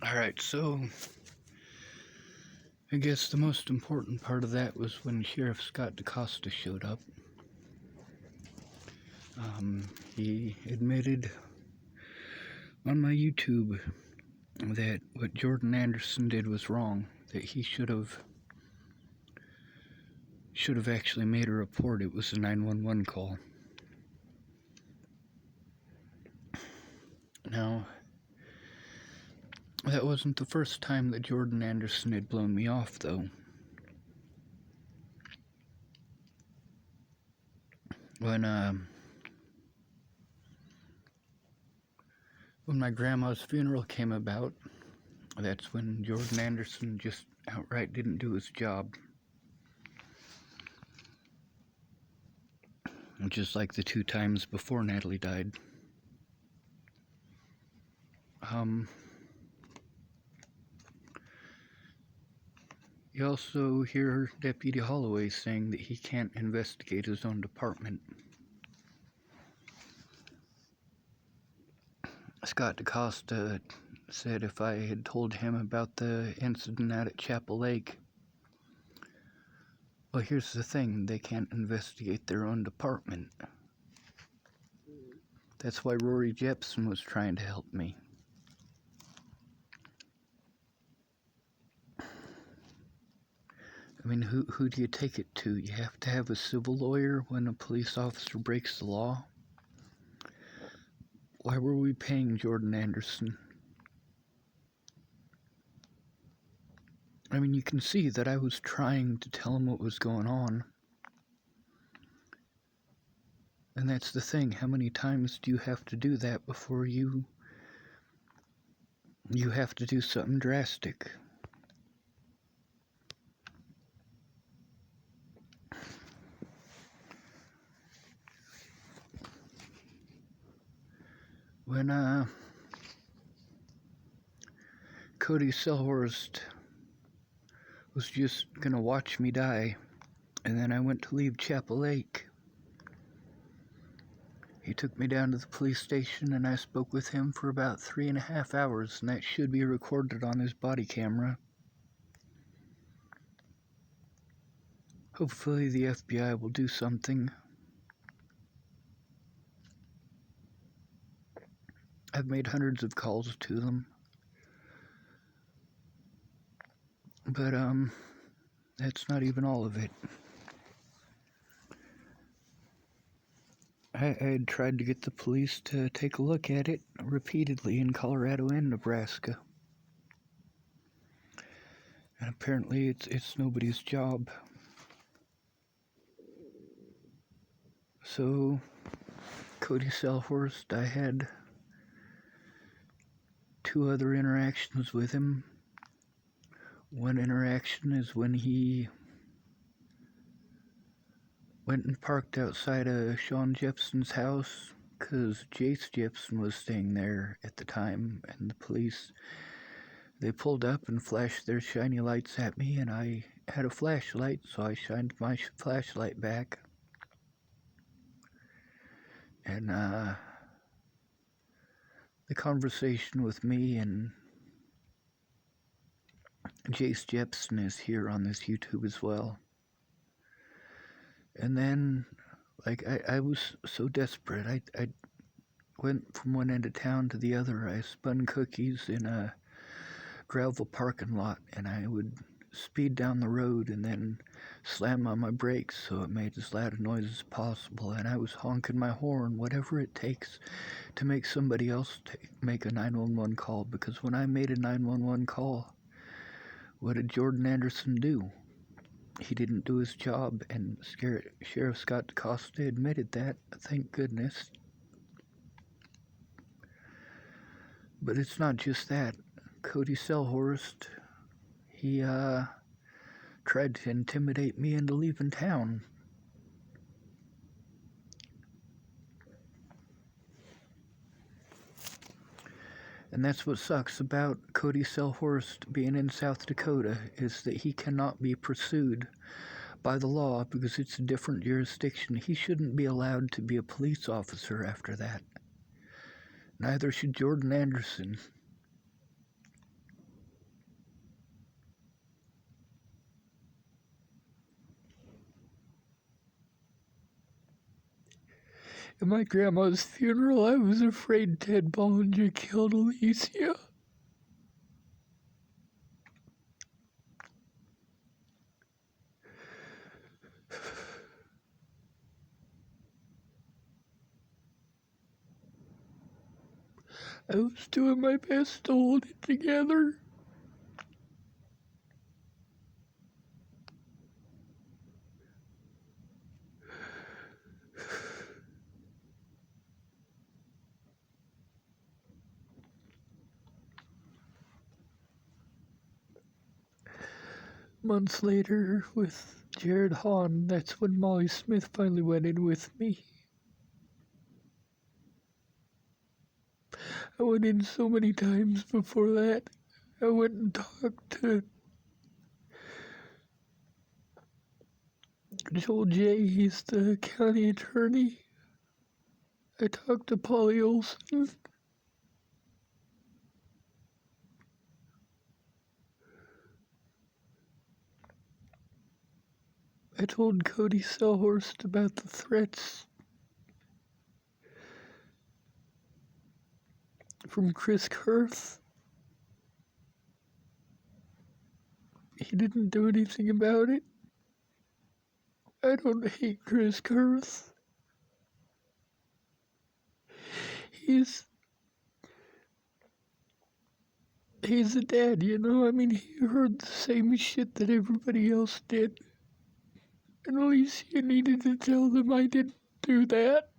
Alright, so I guess the most important part of that was when Sheriff Scott DaCosta showed up. He admitted on my YouTube that what Jordan Anderson did was wrong, that he should have actually made a report. It was a 911 call. Now, that wasn't the first time that Jordan Anderson had blown me off, though. When my grandma's funeral came about, that's when Jordan Anderson just outright didn't do his job. Just like the 2 times before Natalie died. You also hear Deputy Holloway saying that he can't investigate his own department. Scott DaCosta said if I had told him about the incident out at Chapel Lake, well, here's the thing, they can't investigate their own department. That's why Rory Jepson was trying to help me. I mean, who do you take it to? You have to have a civil lawyer when a police officer breaks the law? Why were we paying Jordan Anderson? I mean, you can see that I was trying to tell him what was going on. And that's the thing, how many times do you have to do that before you have to do something drastic? When Cody Selhorst was just gonna watch me die, and then I went to leave Chapel Lake, he took me down to the police station and I spoke with him for about 3.5 hours, and that should be recorded on his body camera. Hopefully the FBI will do something. I've made hundreds of calls to them. But, that's not even all of it. I had tried to get the police to take a look at it repeatedly in Colorado and Nebraska. And apparently it's nobody's job. So, Cody Selhorst, I had 2 other interactions with him. One interaction is when he went and parked outside of Sean Jepson's house, because Jace Jepson was staying there at the time, and the police, they pulled up and flashed their shiny lights at me, and I had a flashlight, so I shined my flashlight back. And the conversation with me and Jace Jepson is here on this YouTube as well. And then, like, I was so desperate. I went from one end of town to the other. I spun cookies in a gravel parking lot, and I would speed down the road and then slam on my brakes so it made as loud a noise as possible. And I was honking my horn, whatever it takes to make somebody else make a 911 call. Because when I made a 911 call, what did Jordan Anderson do? He didn't do his job, and Sheriff Scott DaCosta admitted that, thank goodness. But it's not just that. Cody Selhorst, he tried to intimidate me into leaving town. And that's what sucks about Cody Selhorst being in South Dakota, is that he cannot be pursued by the law because it's a different jurisdiction. He shouldn't be allowed to be a police officer after that. Neither should Jordan Anderson. At my grandma's funeral, I was afraid Ted Bollinger killed Alicia. I was doing my best to hold it together. Months later, with Jared Hahn, that's when Molly Smith finally went in with me. I went in so many times before that. I went and talked to Joel J. He's the county attorney. I talked to Polly Olson. I told Cody Selhorst about the threats from Chris Kurth. He didn't do anything about it. I don't hate Chris Kurth. He's a dad, you know? I mean, he heard the same shit that everybody else did. And at least you needed to tell them I didn't do that.